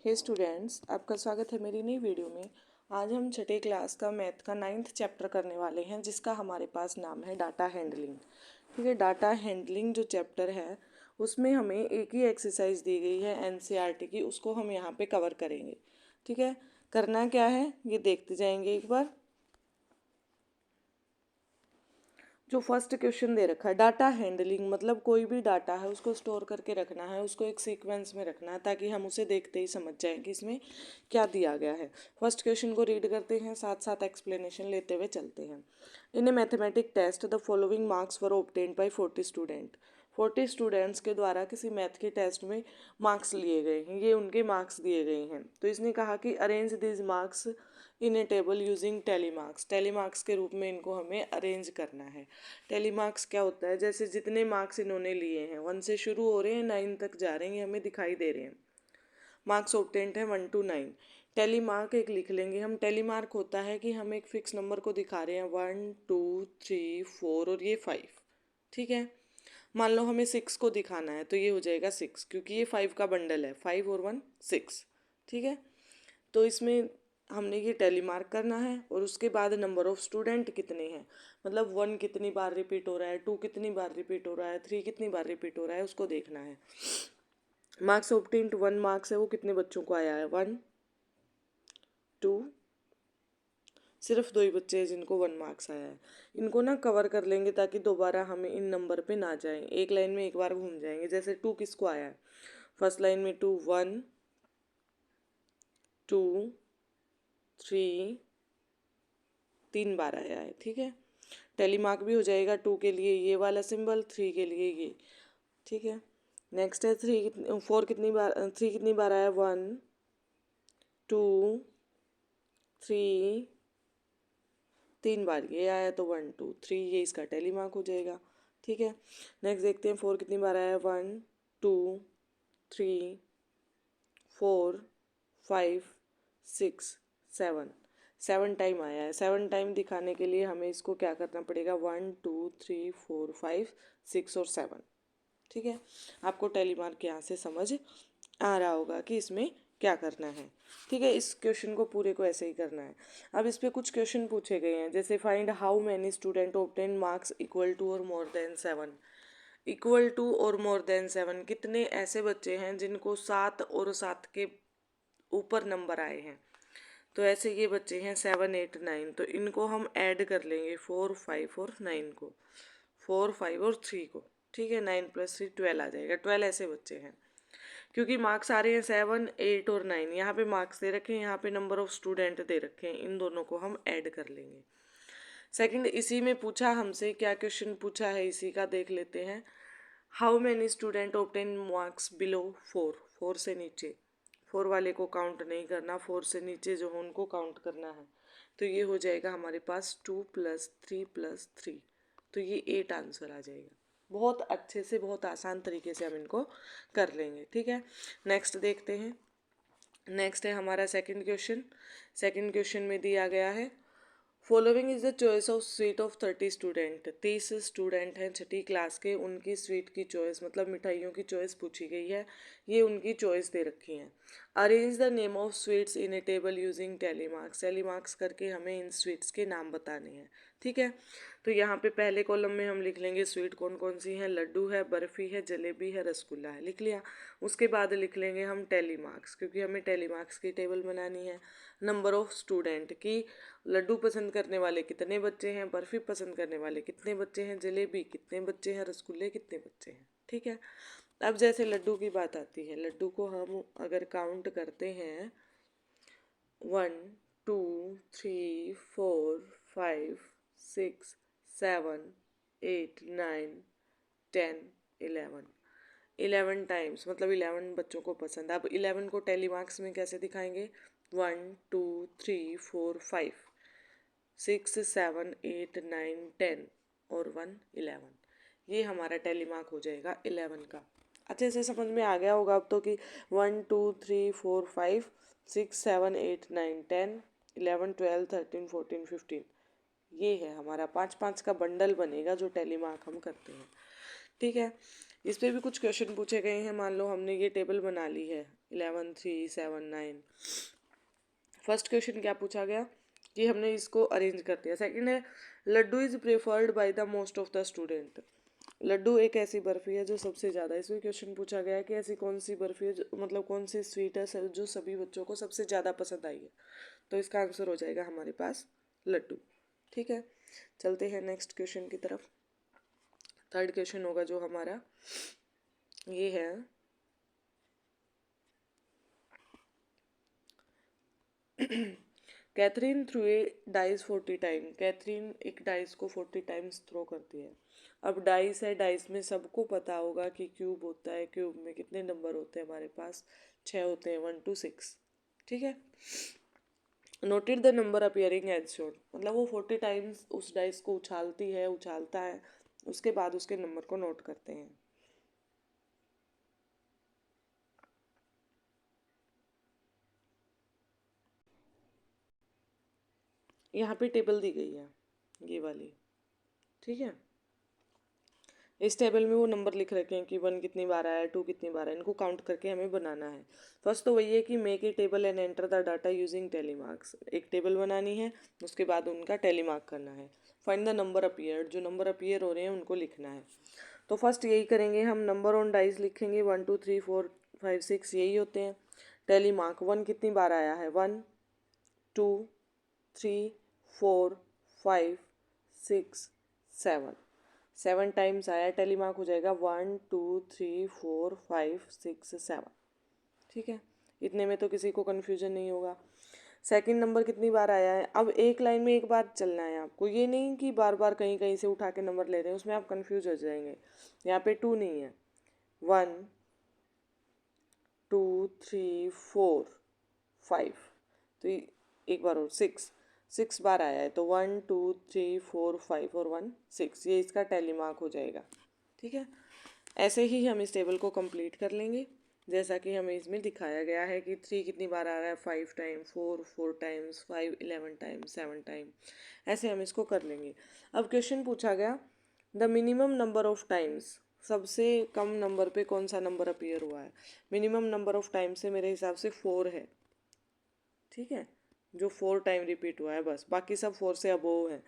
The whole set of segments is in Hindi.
हे स्टूडेंट्स, आपका स्वागत है मेरी नई वीडियो में। आज हम छठे क्लास का मैथ का 9th चैप्टर करने वाले हैं, जिसका हमारे पास नाम है डाटा हैंडलिंग। ठीक है, डाटा हैंडलिंग जो चैप्टर है उसमें हमें एक ही एक्सरसाइज दी गई है एनसीईआरटी की, उसको हम यहाँ पे कवर करेंगे। ठीक है, करना क्या है ये देखते जाएंगे एक बार। जो फर्स्ट क्वेश्चन दे रखा है, डाटा हैंडलिंग मतलब कोई भी डाटा है उसको स्टोर करके रखना है, उसको एक सीक्वेंस में रखना है ताकि हम उसे देखते ही समझ जाएं कि इसमें क्या दिया गया है। फर्स्ट क्वेश्चन को रीड करते हैं, साथ साथ एक्सप्लेनेशन लेते हुए चलते हैं। In a mathematic test the following marks were obtained by 40 student. 40 students के द्वारा किसी मैथ के टेस्ट में मार्क्स लिए गए हैं, ये उनके मार्क्स दिए गए हैं। तो इसने कहा कि arrange this marks in A table using telemarks. Telemarks के रूप में इनको हमें अरेंज करना है। टेलीमार्क्स क्या होता है, जैसे जितने मार्क्स इन्होंने लिए हैं 1 से शुरू हो रहे हैं 9 तक जा रहे हैं, ये हमें दिखाई दे रहे हैं। मार्क्स ऑब्टेन्ड है 1 to 9। टेलीमार्क एक लिख लेंगे हम। टेलीमार्क होता है कि हम एक फिक्स नंबर को दिखा रहे हैं 1 2 3 4 और ये 5। ठीक है, मान लो हमें 6 को दिखाना है तो ये हो जाएगा 6, क्योंकि ये 5 का बंडल है, 5 और 1 6। ठीक है, तो इसमें हमने ये टेली मार्क करना है और उसके बाद नंबर ऑफ स्टूडेंट कितने हैं, मतलब 1 कितनी बार रिपीट हो रहा है, 2 कितनी बार रिपीट हो रहा है, 3 कितनी बार रिपीट हो रहा है, उसको देखना है। मार्क्स ऑब्टेन्ड 1 मार्क्स है, वो कितने बच्चों को आया है 1 2, सिर्फ 2 ही बच्चे हैं जिनको 1 मार्क्स आया है। इनको ना कवर कर लेंगे ताकि दोबारा हमें इन नंबर पे ना जाएं, एक लाइन में एक बार घूम जाएंगे। जैसे 2 किसको आया है, फर्स्ट लाइन में 2 1 2 3 3 बार आया है। ठीक है, टेली मार्क भी हो जाएगा। 2 के लिए ये वाला सिंबल, 3 के लिए ये। ठीक है, नेक्स्ट है 4 कितनी बार, 3 कितनी बार आया 1 2 3, 3 बार ये आया तो 1 2 3, ये इसका टेली मार्क हो जाएगा। ठीक है, नेक्स्ट देखते हैं 4 कितनी बार आया 1 2 3 4 5 6 7, 7 टाइम आया है। 7 टाइम दिखाने के लिए हमें इसको क्या करना पड़ेगा, 1 2 3 4 5 6 और 7। ठीक है, आपको टेली मार्क यहाँ से समझ आ रहा होगा कि इसमें क्या करना है। ठीक है, इस क्वेश्चन को पूरे को ऐसे ही करना है। अब इस पे कुछ क्वेश्चन पूछे गए हैं, जैसे find how many student obtain marks equal to or more then 7। Equal to or more then 7, कितने ऐसे बच्चे हैं जिनको 7 और 7 के ऊपर नंबर आए हैं। तो ऐसे ये बच्चे हैं 7 8 9, तो इनको हम ऐड कर लेंगे 4 5 और 9 को, 4 5 और 3 को। ठीक है, 9 + 3 12 आ जाएगा। 12 ऐसे बच्चे हैं, क्योंकि मार्क्स आ रहे हैं 7 8 और 9। यहाँ पे मार्क्स दे रखे हैं, यहाँ पे नंबर ऑफ स्टूडेंट दे रखे हैं, इन दोनों को हम ऐड कर लेंगे। सेकंड, इसी में पूछा हमसे, क्या क्वेश्चन पूछा है इसी का देख लेते हैं। How many student obtain marks below 4, 4 से नीचे। 4 वाले को काउंट नहीं करना, 4 से नीचे जो हो उनको काउंट करना है। तो ये हो जाएगा हमारे पास 2 + 3 + 3, तो ये 8 आंसर आ जाएगा। बहुत अच्छे से, बहुत आसान तरीके से हम इनको कर लेंगे। ठीक है, नेक्स्ट देखते हैं। नेक्स्ट है हमारा सेकंड क्वेश्चन। सेकंड क्वेश्चन में दिया गया है, following is the choice of sweet of 30 student. 30 student हैं छठी क्लास के, उनकी स्वीट की चॉइस मतलब मिठाइयों की चॉइस पूछी गई है, ये उनकी चॉइस दे रखी हैं। Arrange the name of sweets in A table using telemarks. Telemarks करके हमें इन स्वीट्स के नाम बताने हैं। ठीक है, तो यहाँ पे पहले कॉलम में हम लिख लेंगे स्वीट कौन कौन सी हैं, लड्डू है, बर्फ़ी है, जलेबी है, रसगुल्ला है, लिख लिया। उसके बाद लिख लेंगे हम टेलीमार्क्स, क्योंकि हमें टेलीमार्क्स की टेबल बनानी है। नंबर ऑफ स्टूडेंट की, लड्डू पसंद करने वाले कितने बच्चे हैं, बर्फ़ी पसंद करने वाले कितने बच्चे हैं, जलेबी कितने बच्चे हैं, रसगुल्ले कितने बच्चे हैं। ठीक है, अब जैसे लड्डू की बात आती है, लड्डू को हम अगर काउंट करते हैं 1 2 3 4 5 6 7 8 9 10 11, 11 टाइम्स, मतलब 11 बच्चों को पसंद। अब 11 को टेलीमार्क्स में कैसे दिखाएंगे, 1 2 3 4 5 6 7 8 9 10 और 1 11, ये हमारा टेलीमार्क हो जाएगा 11 का। अच्छे से समझ में आ गया होगा अब तो कि 1 2 3 4 5 6 7 8 9 10 11 12 13 14 15, ये है हमारा 5 5 का बंडल बनेगा जो टेलीमार्क हम करते हैं। ठीक है, इस पे भी कुछ क्वेश्चन पूछे गए हैं। मान लो हमने ये टेबल बना ली है 11, 3, 7, 9। फर्स्ट क्वेश्चन क्या पूछा गया कि हमने इसको अरेंज कर दिया। सेकंड है laddoo is preferred by the most of the student. Laddoo एक ऐसी बर्फी है जो सबसे ज़्यादा, इसमें क्वेश्चन पूछा गया है कि ऐसी कौन सी बर्फी है मतलब कौन सी स्वीट है जो सभी बच्चों को सबसे ज़्यादा पसंद आई है। तो इसका आंसर हो जाएगा हमारे पास लड्डू। ठीक है, चलते हैं नेक्स्ट क्वेश्चन की तरफ। थर्ड क्वेश्चन होगा जो हमारा ये है Catherine threw a dice 40 time. Catherine एक डाइस को 40 टाइम्स थ्रो करती है। अब डाइस है, डाइस में सबको पता होगा कि क्यूब होता है। क्यूब में कितने नंबर होते हैं हमारे पास? 6 होते हैं, 1 to 6। ठीक है, noted the number appearing as shown, मतलब वो 40 टाइम्स उस डाइस को उछालता है, उसके बाद उसके नंबर को नोट करते हैं। यहाँ पे टेबल दी गई है ये वाली। ठीक है, इस टेबल में वो नंबर लिख रखे हैं कि 1 कितनी बार आया, 2 कितनी बार आया, इनको काउंट करके हमें बनाना है। फर्स्ट तो वही है कि make a table and enter the data using tally marks. एक टेबल बनानी है, उसके बाद उनका टेली मार्क करना है। फाइंड द नंबर अपीयर्ड, जो नंबर अपीयर हो रहे हैं उनको लिखना है। तो फर्स्ट यही करेंगे हम, नंबर ऑन डाइस लिखेंगे 1, 2, 3, 4, 5, 6 यही होते हैं। टेली मार्क 1 कितनी बार आया है, 1, 2, 3, 4, 5, 6, 7, 7 टाइम्स आया, टेली मार्क हो जाएगा 1, 2, 3, 4, 5, 6, 7। ठीक है, इतने में तो किसी को कन्फ्यूजन नहीं होगा। सेकंड नंबर कितनी बार आया है, अब एक लाइन में एक बार चलना है आपको, ये नहीं कि बार बार कहीं कहीं से उठा के नंबर ले रहे हैं, उसमें आप कन्फ्यूज हो जाएंगे। यहाँ पे 2 नहीं है, 1, 2, 3, 4, 5, तो एक बार और 6 बार आया है, तो 1, 2, 3, 4, 5 और 1, 6, ये इसका टेली मार्क हो जाएगा। ठीक है, ऐसे ही हम इस टेबल को कंप्लीट कर लेंगे जैसा कि हमें इसमें दिखाया गया है कि 3 कितनी बार आ रहा है, 5 टाइम, 4 टाइम्स, 5 11 टाइम, 7 टाइम, ऐसे हम इसको कर लेंगे। अब क्वेश्चन पूछा गया the minimum number of times, सबसे कम नंबर पे कौन सा नंबर अपीयर हुआ है। मिनिमम नंबर ऑफ टाइम से मेरे हिसाब से 4 है। ठीक है, जो 4 टाइम रिपीट हुआ है बस, बाकी सब 4 से अबोव है।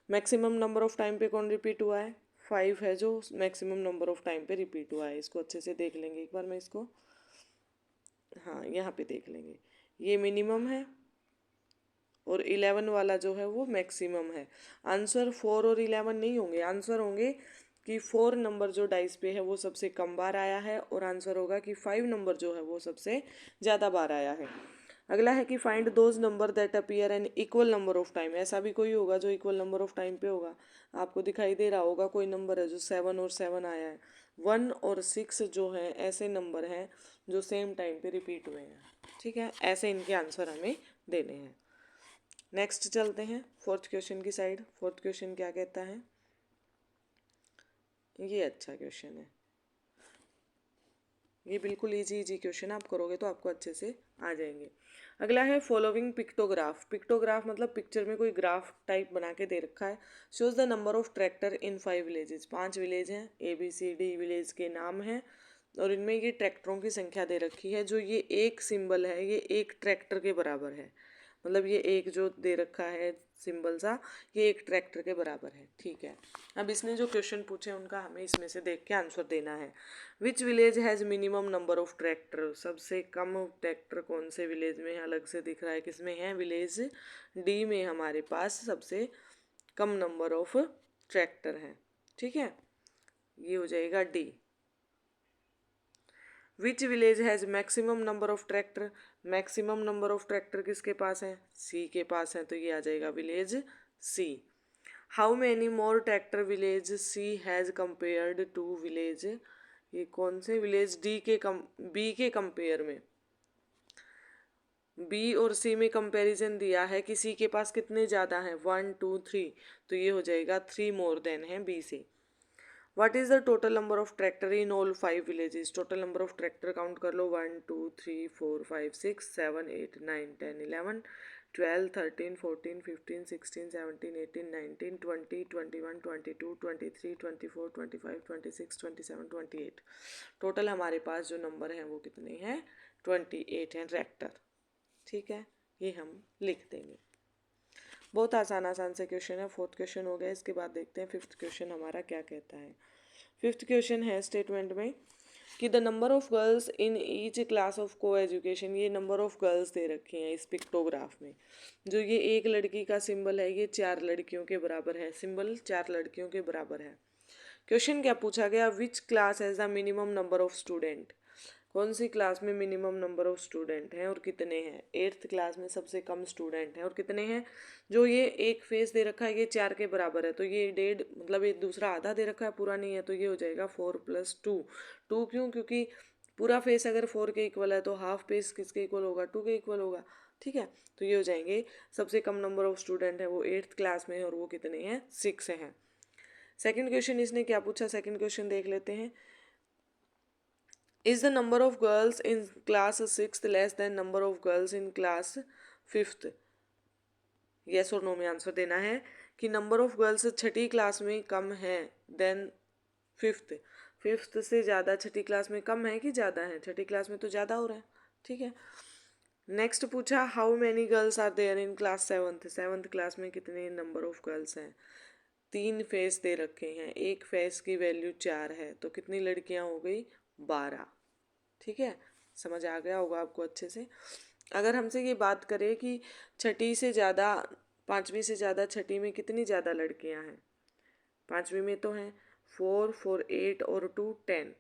मैक्सिमम नंबर ऑफ टाइम पे कौन रिपीट हुआ है, 5 है जो मैक्सिमम नंबर ऑफ टाइम पे रिपीट हुआ है। इसको अच्छे से देख लेंगे एक बार, मैं इसको, हाँ यहाँ पे देख लेंगे, ये मिनिमम है और 11 वाला जो है वो मैक्सिमम है। आंसर 4 और 11 नहीं होंगे, आंसर होंगे कि 4 नंबर जो डाइस पे है वो सबसे कम बार आया है, और आंसर होगा कि 5 नंबर जो है वो सबसे ज़्यादा बार आया है। अगला है कि find those number that appear an equal number of time, ऐसा भी कोई होगा जो इक्वल नंबर ऑफ टाइम पे होगा। आपको दिखाई दे रहा होगा कोई नंबर है जो 7 और 7 आया है, 1 और 6 जो है ऐसे नंबर हैं जो सेम टाइम पे रिपीट हुए हैं। ठीक है, ऐसे इनके आंसर हमें देने हैं। नेक्स्ट चलते हैं फोर्थ क्वेश्चन की साइड। फोर्थ क्वेश्चन क्या कहता है, ये अच्छा क्वेश्चन है, ये बिल्कुल इजी क्वेश्चन, आप करोगे तो आपको अच्छे से आ जाएंगे। अगला है फॉलोइंग पिक्टोग्राफ। पिक्टोग्राफ मतलब पिक्चर में कोई ग्राफ टाइप बना के दे रखा है। Shows the number of tractor in 5 villages, 5 village हैं, ABCD विलेज के नाम हैं, और इनमें ये ट्रैक्टरों की संख्या दे रखी है। जो ये एक सिंबल है ये एक ट्रैक्टर के बराबर है, मतलब ये एक जो दे रखा है सिंबल सा, ये एक ट्रैक्टर के बराबर है। ठीक है, अब इसने जो क्वेश्चन पूछे उनका हमें इसमें से देख के आंसर देना है। Which village has minimum number of tractor, सबसे कम ट्रैक्टर कौन से विलेज में है, अलग से दिख रहा है, किसमें है, विलेज D में हमारे पास सबसे कम नंबर ऑफ ट्रैक्टर हैं। ठीक है, ये हो जाएगा D। Which village has maximum number of tractor, maximum number of tractor किसके पास है, C के पास है, तो ये आ जाएगा village C। How many more tractor village C has compared to village, ये कौन से विलेज B के कंपेयर में, B और C में कंपैरिजन दिया है कि C के पास कितने ज़्यादा हैं, 1, 2, 3, तो ये हो जाएगा 3 मोर देन है B से। What is the total number of tractor in all 5 villages, total number of tractor count कर लो, 1, 2, 3, 4, 5, 6, 7, 8, 9, 10, 11, 12 13 14 15 16 17 18 19 20 21 22 23 24 25 26 27 28। टोटल हमारे पास जो नंबर हैं वो कितने हैं? 28 हैं रेक्टर। ठीक है, ये हम लिख देंगे। बहुत आसान आसान से क्वेश्चन है। फोर्थ क्वेश्चन हो गया। इसके बाद देखते हैं फिफ्थ क्वेश्चन हमारा क्या कहता है। फिफ्थ क्वेश्चन है स्टेटमेंट में कि the number of girls in each class of को एजुकेशन, ये नंबर ऑफ गर्ल्स दे रखी हैं इस पिक्टोग्राफ में। जो ये एक लड़की का सिंबल है ये 4 लड़कियों के बराबर है, सिंबल 4 लड़कियों के बराबर है। क्वेश्चन क्या पूछा गया? Which class has the minimum number of student, कौन सी क्लास में मिनिमम नंबर ऑफ स्टूडेंट हैं और कितने हैं? 8th क्लास में सबसे कम स्टूडेंट हैं और कितने हैं? जो ये एक फेस दे रखा है ये 4 के बराबर है, तो ये 1.5 मतलब ये दूसरा आधा दे रखा है, पूरा नहीं है, तो ये हो जाएगा 4 + 2। 2 क्यों? क्योंकि पूरा फेस अगर 4 के इक्वल है तो हाफ फेस किसके इक्वल होगा? 2 के इक्वल होगा। ठीक है, तो ये हो जाएंगे सबसे कम नंबर ऑफ स्टूडेंट है वो 8th क्लास में है और वो कितने हैं? 6 हैं। सेकेंड क्वेश्चन इसने क्या पूछा? सेकेंड क्वेश्चन देख लेते हैं। Is the number of girls in class 6th less than number of girls in class 5th? Yes और नो में आंसर देना है कि number of girls Chhathi class में कम है देन 5th। 5th से ज़्यादा छठी क्लास में कम है कि ज़्यादा है? छठी क्लास में तो ज़्यादा हो रहा है। ठीक है, नेक्स्ट पूछा how many girls are there in class 7th। 7th class में कितने नंबर ऑफ गर्ल्स हैं? 3 फेस दे रखे हैं, एक फेस की वैल्यू 4 है, तो कितनी लड़कियां हो गई? 12। ठीक है, समझ आ गया होगा आपको अच्छे से। अगर हमसे ये बात करें कि छठी से ज़्यादा, 5वीं से ज़्यादा छठी में कितनी ज़्यादा लड़कियां हैं? 5वीं में तो हैं 4 4 8 और 2 10।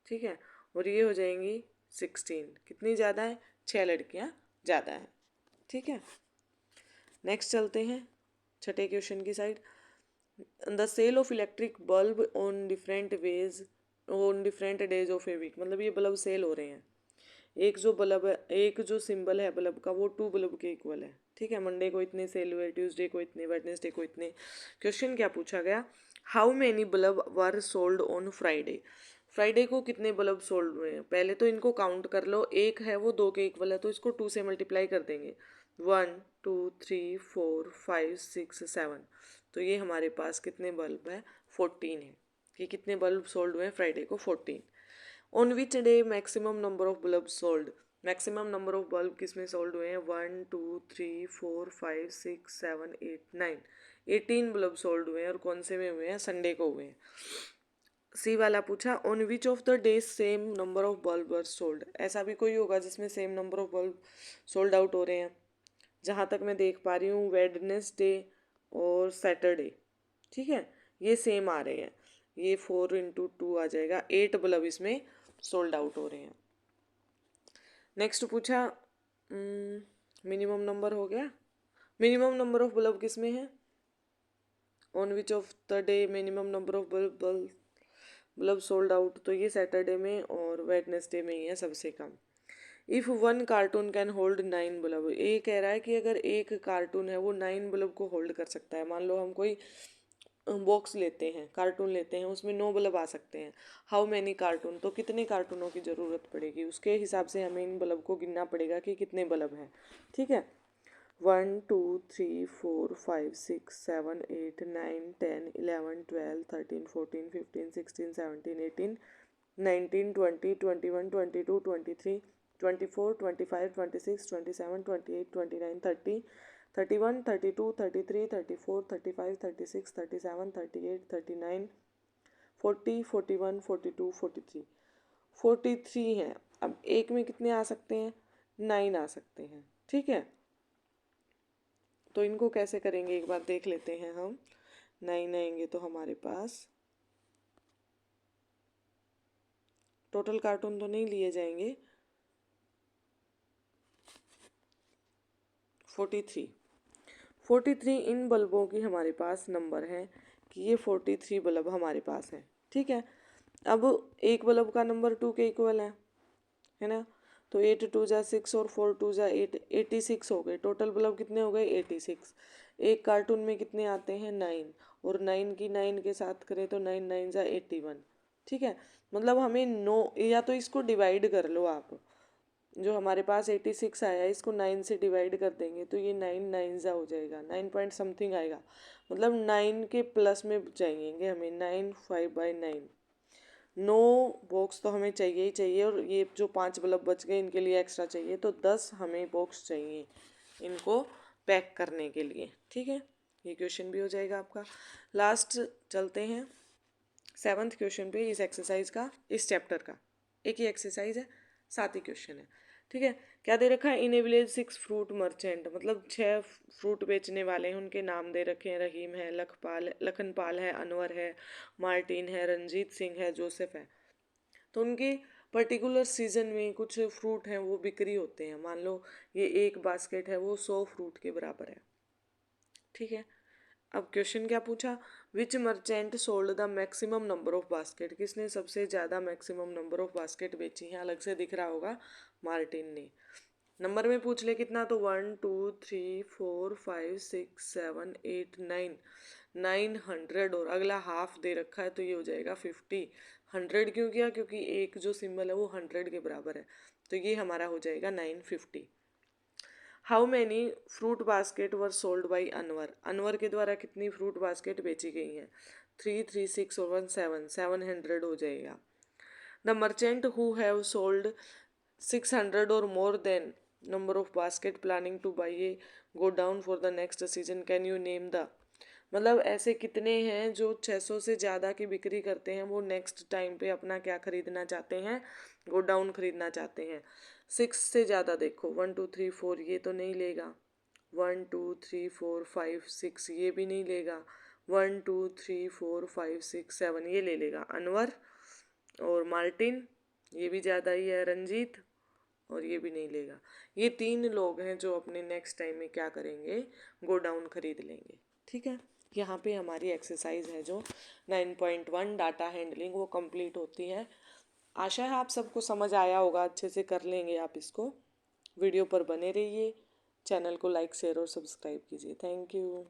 ठीक है, और ये हो जाएंगी 16। कितनी ज़्यादा है? 6 लड़कियां ज़्यादा हैं। ठीक है, नेक्स्ट चलते हैं छठे क्वेश्चन की साइड। The sale of electric bulb on different ways on different days of a week, मतलब ये बल्ब सेल हो रहे हैं। एक जो बल्ब है, एक जो सिंबल है बल्ब का वो 2 बल्ब के इक्वल है। ठीक है, मंडे को इतने सेल हुए, ट्यूसडे को इतने, वेडनेसडे को इतने। क्वेश्चन क्या पूछा गया? How many bulb were sold on Friday. Friday को कितने बल्ब सोल्ड हुए हैं? पहले तो इनको काउंट कर लो, एक है वो 2 के इक्वल है तो इसको 2 से मल्टीप्लाई कर देंगे। 1 2 3 4 5 6 7, तो ये हमारे पास कितने बल्ब है? 14 है। कि कितने बल्ब सोल्ड हुए हैं फ्राइडे को? 14। On which day maximum number of bulb sold, maximum number of bulb किस में सोल्ड हुए हैं? 1 2 3 4 5 6 7 8 9, 18 बल्ब सोल्ड हुए हैं और कौन से में हुए हैं? संडे को हुए हैं। सी वाला पूछा on which of the days same number of bulb were sold, ऐसा भी कोई होगा जिसमें same number of bulb sold out हो रहे हैं? जहाँ तक मैं देख पा रही हूँ वेडनेसडे और सैटरडे, ठीक है, ये सेम आ रहे हैं। ये 4 × 2 आ जाएगा, 8 बल्ब इसमें सोल्ड आउट हो रहे हैं। नेक्स्ट पूछा मिनिमम नंबर हो गया। मिनिमम नंबर ऑफ बल्ब किस में है? On which of the day minimum number of bulb sold out, तो ये सैटरडे में और वेडनेसडे में ही है सबसे कम। If 1 carton can hold 9 bulb, ये कह रहा है कि अगर एक कार्टून है वो 9 बल्ब को होल्ड कर सकता है। मान लो हम कोई बॉक्स लेते हैं, कार्टून लेते हैं, उसमें 9 बल्ब आ सकते हैं। हाउ मैनी कार्टून, तो कितने कार्टूनों की ज़रूरत पड़ेगी, उसके हिसाब से हमें इन बल्ब को गिनना पड़ेगा कि कितने बल्ब हैं। ठीक है, 1 2 3 4 5 6 7 8 9 10 11 12 13 14 15 16 17 18 19 20 21 22 23 24 25 26 27 28 29 30 31 32 33 34 35 36 37 38 39 40 41 42 43, 43 हैं। अब एक में कितने आ सकते हैं? 9 आ सकते हैं। ठीक है, तो इनको कैसे करेंगे एक बार देख लेते हैं हम। 9 आएंगे तो हमारे पास टोटल कार्टून तो नहीं लिए जाएंगे, 43 इन बल्बों की हमारे पास नंबर है कि ये 43 बल्ब हमारे पास हैं। ठीक है, अब एक बल्ब का नंबर 2 के इक्वल है ना, तो 8 2 जा 6 और 4 2 जा 8, 86 हो गए। टोटल बल्ब कितने हो गए? 86। एक कार्टून में कितने आते हैं? 9, और 9 की 9 के साथ करें तो 9 9 जा 81। ठीक है, मतलब हमें 9, या तो इसको डिवाइड कर लो आप, जो हमारे पास 86 आया है इसको 9 से डिवाइड कर देंगे तो ये 9 9 ज़ा हो जाएगा, 9 पॉइंट समथिंग आएगा, मतलब 9 के प्लस में चाहिए हमें, 9 5/9। 9 बॉक्स तो हमें चाहिए ही चाहिए, और ये जो 5 बल्ब बच गए इनके लिए एक्स्ट्रा चाहिए, तो 10 हमें बॉक्स चाहिए इनको पैक करने के लिए। ठीक है, ये क्वेश्चन भी हो जाएगा आपका। लास्ट चलते हैं 7th क्वेश्चन पे, इस एक्सरसाइज का, इस चैप्टर का। एक ही एक्सरसाइज है, 7 ही क्वेश्चन है। ठीक है, क्या दे रखा है, इन ए विलेज 6 फ्रूट मर्चेंट, मतलब 6 फ्रूट बेचने वाले हैं, उनके नाम दे रखे हैं, रहीम है, लखनपाल है, अनवर है, मार्टिन है, रंजीत सिंह है, जोसेफ है। तो उनकी पर्टिकुलर सीजन में कुछ फ्रूट हैं वो बिक्री होते हैं। मान लो ये एक बास्केट है, वो 100 फ्रूट के बराबर है। ठीक है, अब क्वेश्चन क्या पूछा, which merchant sold the maximum number of basket, किसने सबसे ज़्यादा मैक्सिमम नंबर ऑफ बास्केट बेची हैं, अलग से दिख रहा होगा, मार्टिन ने। नंबर में पूछ ले कितना, तो 1 2 3 4 5 6 7 8 9, 900, और अगला हाफ दे रखा है तो ये हो जाएगा 50। 100 क्यों किया, क्योंकि एक जो सिंबल है वो 100 के बराबर है, तो ये हमारा हो जाएगा 950। How many fruit basket were sold by Anwar, Anwar के द्वारा कितनी फ्रूट बास्केट बेची गई हैं, 3 3 6 और 1 7, 700 हो जाएगा। The merchant who have sold 600 और more then number of basket planning two by A go down for the next season, can you name the, मतलब ऐसे कितने हैं जो 600 से ज़्यादा की बिक्री करते हैं, वो नेक्स्ट टाइम पे अपना क्या खरीदना चाहते हैं, गो डाउन खरीदना चाहते हैं। 6 से ज़्यादा देखो, 1 2 3 4 ये तो नहीं लेगा, 1 2 3 4 5 6 ये भी नहीं लेगा, 1 2 3 4 5 6 7 ये ले लेगा अनवर और मार्टिन, ये भी ज़्यादा ही है, रंजीत, और ये भी नहीं लेगा। ये 3 लोग हैं जो अपने नेक्स्ट टाइम में क्या करेंगे, गो डाउन खरीद लेंगे। ठीक है, यहाँ पे हमारी एक्सरसाइज है जो 9.1 डाटा हैंडलिंग वो कंप्लीट होती है। आशा है आप सबको समझ आया होगा, अच्छे से कर लेंगे आप इसको। वीडियो पर बने रहिए, चैनल को लाइक शेयर और सब्सक्राइब कीजिए। Thank you.